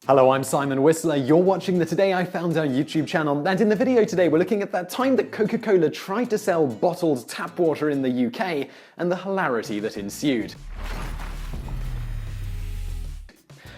Hello, I'm Simon Whistler. You're watching the Today I Found Our YouTube channel, and in the video today we're looking at that time that Coca-Cola tried to sell bottled tap water in the UK and the hilarity that ensued.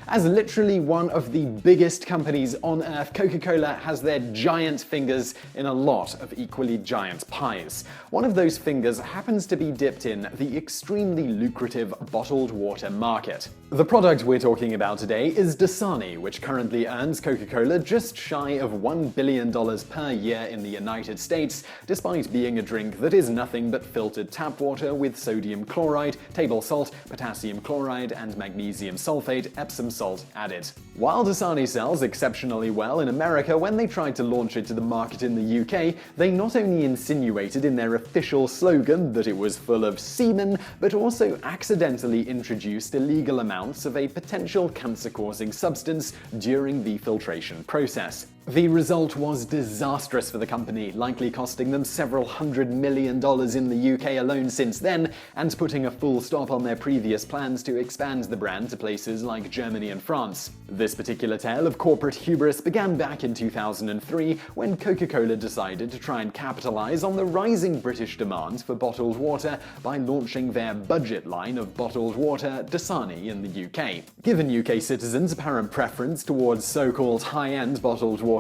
As literally one of the biggest companies on earth, Coca-Cola has their giant fingers in a lot of equally giant pies. One of those fingers happens to be dipped in the extremely lucrative bottled water market. The product we're talking about today is Dasani, which currently earns Coca-Cola just shy of $1 billion per year in the United States, despite being a drink that is nothing but filtered tap water with sodium chloride, table salt, potassium chloride, and magnesium sulfate, Epsom salt added. While Dasani sells exceptionally well in America, when they tried to launch it to the market in the UK, they not only insinuated in their official slogan that it was full of semen, but also accidentally introduced illegal amounts of a potential cancer-causing substance during the filtration process. The result was disastrous for the company, likely costing them several $100 million in the UK alone since then, and putting a full stop on their previous plans to expand the brand to places like Germany and France. This particular tale of corporate hubris began back in 2003 when Coca-Cola decided to try and capitalize on the rising British demand for bottled water by launching their budget line of bottled water, Dasani, in the UK. Given UK citizens' apparent preference towards so-called high-end bottled waters,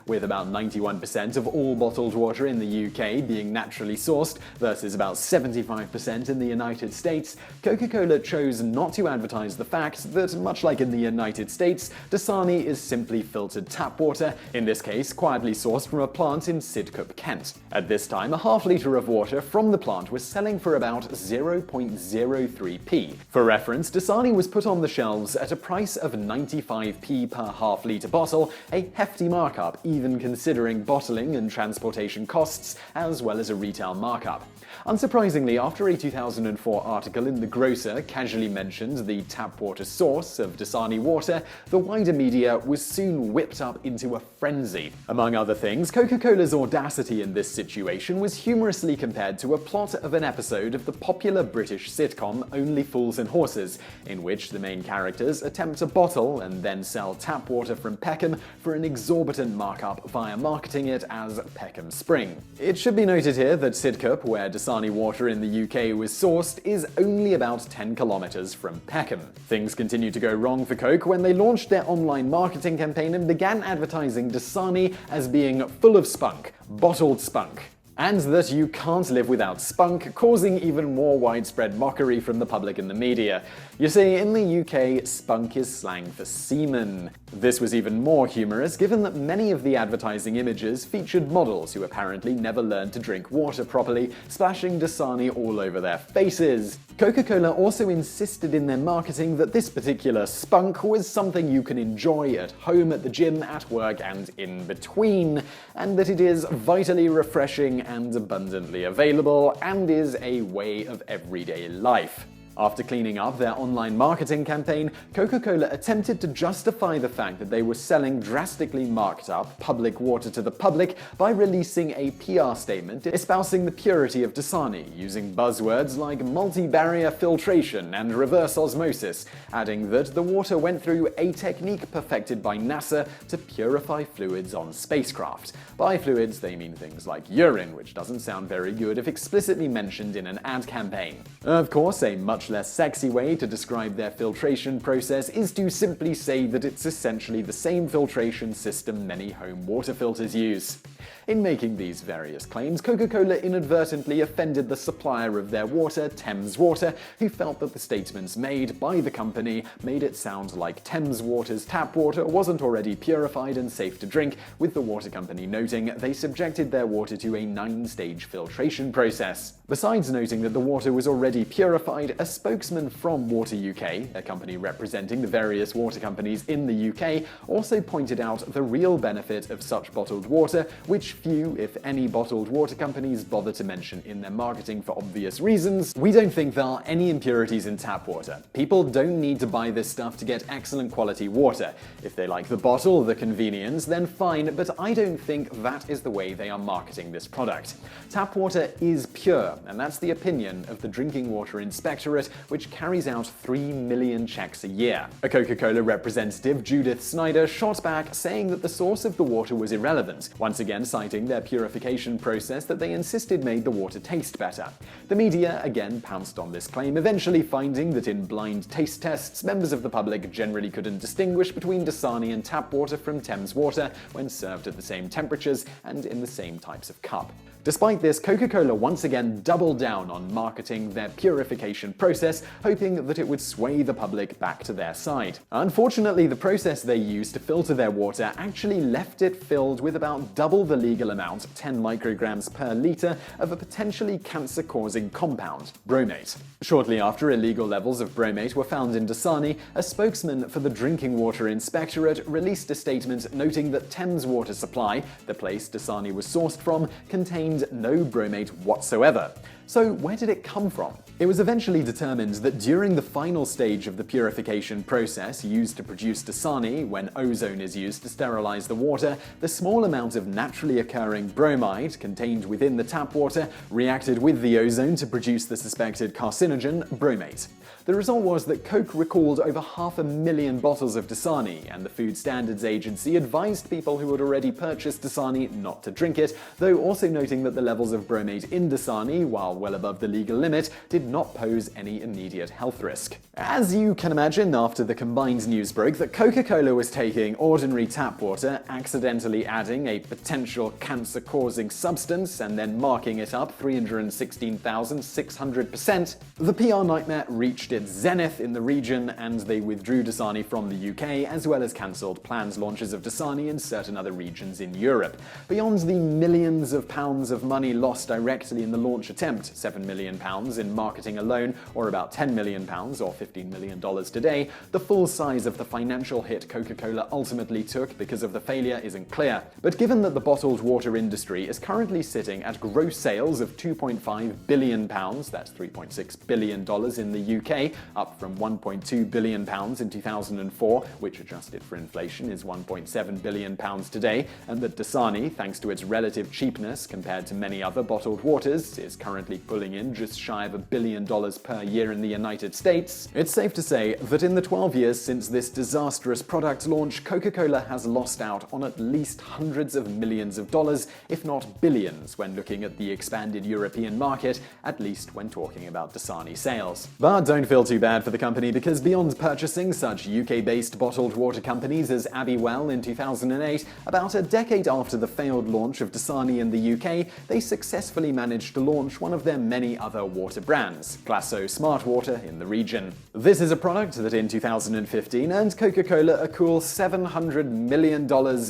with about 91% of all bottled water in the UK being naturally sourced versus about 75% in the United States, Coca-Cola chose not to advertise the fact that, much like in the United States, Dasani is simply filtered tap water, in this case quietly sourced from a plant in Sidcup, Kent. At this time, a half litre of water from the plant was selling for about 0.03p. For reference, Dasani was put on the shelves at a price of 95p per half litre bottle, a hefty markup even considering bottling and transportation costs, as well as a retail markup. Unsurprisingly, after a 2004 article in The Grocer casually mentioned the tap water source of Dasani water, the wider media was soon whipped up into a frenzy. Among other things, Coca-Cola's audacity in this situation was humorously compared to a plot of an episode of the popular British sitcom Only Fools and Horses, in which the main characters attempt to bottle and then sell tap water from Peckham for an exorbitant markup via marketing it as Peckham Spring. It should be noted here that Sidcup, where Dasani water in the UK was sourced, is only about 10 kilometers from Peckham. Things continued to go wrong for Coke when they launched their online marketing campaign and began advertising Dasani as being full of spunk, bottled spunk, and that you can't live without spunk, causing even more widespread mockery from the public and the media. You see, in the UK, spunk is slang for semen. This was even more humorous given that many of the advertising images featured models who apparently never learned to drink water properly, splashing Dasani all over their faces. Coca-Cola also insisted in their marketing that this particular spunk was something you can enjoy at home, at the gym, at work, and in between, and that it is vitally refreshing and abundantly available, and is a way of everyday life. After cleaning up their online marketing campaign, Coca-Cola attempted to justify the fact that they were selling drastically marked up public water to the public by releasing a PR statement espousing the purity of Dasani, using buzzwords like multi-barrier filtration and reverse osmosis, adding that the water went through a technique perfected by NASA to purify fluids on spacecraft. By fluids, they mean things like urine, which doesn't sound very good if explicitly mentioned in an ad campaign. Of course, a much less sexy way to describe their filtration process is to simply say that it's essentially the same filtration system many home water filters use. In making these various claims, Coca-Cola inadvertently offended the supplier of their water, Thames Water, who felt that the statements made by the company made it sound like Thames Water's tap water wasn't already purified and safe to drink, with the water company noting they subjected their water to a 9-stage filtration process. Besides noting that the water was already purified, a spokesman from Water UK, a company representing the various water companies in the UK, also pointed out the real benefit of such bottled water, which few, if any, bottled water companies bother to mention in their marketing for obvious reasons. We don't think there are any impurities in tap water. People don't need to buy this stuff to get excellent quality water. If they like the bottle, the convenience, then fine, but I don't think that is the way they are marketing this product. Tap water is pure, and that's the opinion of the Drinking Water Inspectorate, Inspectorate, which carries out 3 million checks a year. A Coca-Cola representative, Judith Snyder, shot back saying that the source of the water was irrelevant, once again citing their purification process that they insisted made the water taste better. The media again pounced on this claim, eventually finding that in blind taste tests, members of the public generally couldn't distinguish between Dasani and tap water from Thames water when served at the same temperatures and in the same types of cup. Despite this, Coca-Cola once again doubled down on marketing their purification process, hoping that it would sway the public back to their side. Unfortunately, the process they used to filter their water actually left it filled with about double the legal amount, 10 micrograms per litre, of a potentially cancer-causing compound, bromate. Shortly after illegal levels of bromate were found in Dasani, a spokesman for the Drinking Water Inspectorate released a statement noting that Thames Water Supply, the place Dasani was sourced from, contained no bromate whatsoever. So where did it come from? It was eventually determined that during the final stage of the purification process used to produce Dasani, when ozone is used to sterilize the water, the small amount of naturally occurring bromide contained within the tap water reacted with the ozone to produce the suspected carcinogen, bromate. The result was that Coke recalled over 500,000 bottles of Dasani, and the Food Standards Agency advised people who had already purchased Dasani not to drink it, though also noting that the levels of bromate in Dasani, while well above the legal limit, did not pose any immediate health risk. As you can imagine, after the combined news broke that Coca-Cola was taking ordinary tap water, accidentally adding a potential cancer-causing substance, and then marking it up 316,600%, the PR nightmare reached its zenith in the region, and they withdrew Dasani from the UK, as well as cancelled planned launches of Dasani in certain other regions in Europe. Beyond the millions of pounds of money lost directly in the launch attempt, £7 million in marketing alone, or about £10 million or $15 million today, the full size of the financial hit Coca-Cola ultimately took because of the failure isn't clear. But given that the bottled water industry is currently sitting at gross sales of £2.5 billion, that's $3.6 billion in the UK, up from £1.2 billion in 2004, which adjusted for inflation is £1.7 billion today, and that Dasani, thanks to its relative cheapness compared to many other bottled waters, is currently pulling in just shy of $1 billion per year in the United States, it's safe to say that in the 12 years since this disastrous product launch, Coca-Cola has lost out on at least hundreds of millions of dollars, if not billions, when looking at the expanded European market, at least when talking about Dasani sales. But don't feel too bad for the company, because beyond purchasing such UK-based bottled water companies as Abbey Well in 2008, about a decade after the failed launch of Dasani in the UK, they successfully managed to launch one of their many other water brands, Glasso Smart Water, in the region. This is a product that in 2015 earned Coca-Cola a cool $700 million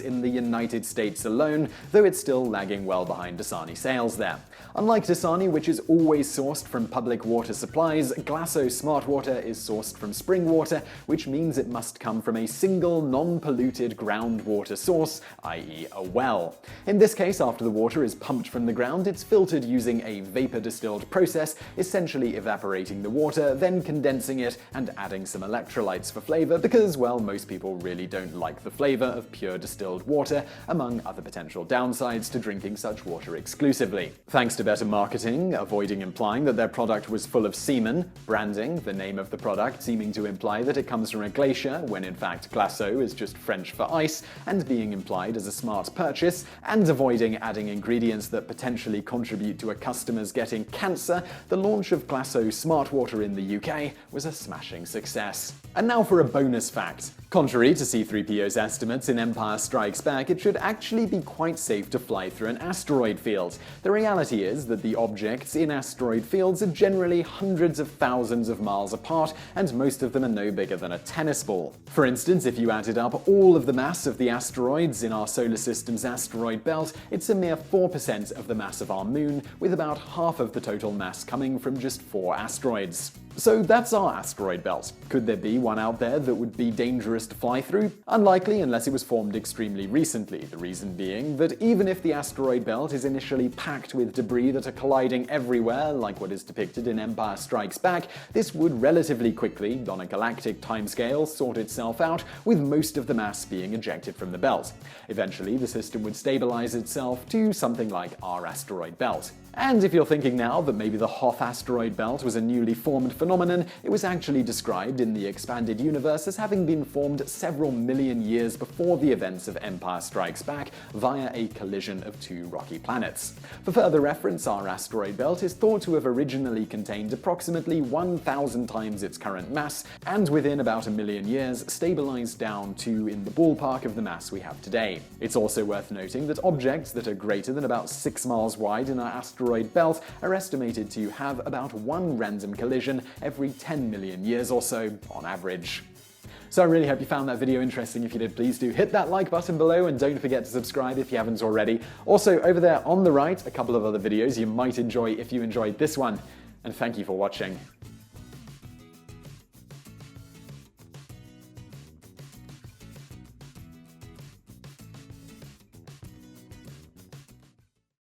in the United States alone, though it's still lagging well behind Dasani sales there. Unlike Dasani, which is always sourced from public water supplies, Glasso Smart Water is sourced from spring water, which means it must come from a single non-polluted groundwater source, i.e. a well. In this case, after the water is pumped from the ground, it's filtered using a vapor-distilled process, essentially evaporating the water, then condensing it and adding some electrolytes for flavor because, well, most people really don't like the flavor of pure distilled water, among other potential downsides to drinking such water exclusively. Thanks to better marketing, avoiding implying that their product was full of semen, branding the name of the product seeming to imply that it comes from a glacier, when in fact Glasso is just French for ice, and being implied as a smart purchase, and avoiding adding ingredients that potentially contribute to a customer's getting cancer, the launch of Glasso Smart Water in the UK was a smashing success. And now for a bonus fact. Contrary to C-3PO's estimates in Empire Strikes Back, it should actually be quite safe to fly through an asteroid field. The reality is that the objects in asteroid fields are generally hundreds of thousands of miles apart, and most of them are no bigger than a tennis ball. For instance, if you added up all of the mass of the asteroids in our solar system's asteroid belt, it's a mere 4% of the mass of our moon, with about half of the total mass coming from just 4 asteroids. So that's our asteroid belt. Could there be one out there that would be dangerous to fly through? Unlikely, unless it was formed extremely recently, the reason being that even if the asteroid belt is initially packed with debris that are colliding everywhere, like what is depicted in Empire Strikes Back, this would relatively quickly, on a galactic timescale, sort itself out, with most of the mass being ejected from the belt. Eventually, the system would stabilize itself to something like our asteroid belt. And if you're thinking now that maybe the Hoth asteroid belt was a newly formed phenomenon, it was actually described in the expanded universe as having been formed several million years before the events of Empire Strikes Back via a collision of two rocky planets. For further reference, our asteroid belt is thought to have originally contained approximately 1,000 times its current mass, and within about a million years stabilized down to in the ballpark of the mass we have today. It's also worth noting that objects that are greater than about 6 miles wide in our asteroid belt are estimated to have about one random collision every 10 million years or so, on average. So I really hope you found that video interesting. If you did, please do hit that like button below and don't forget to subscribe if you haven't already. Also, over there on the right, a couple of other videos you might enjoy if you enjoyed this one. And thank you for watching.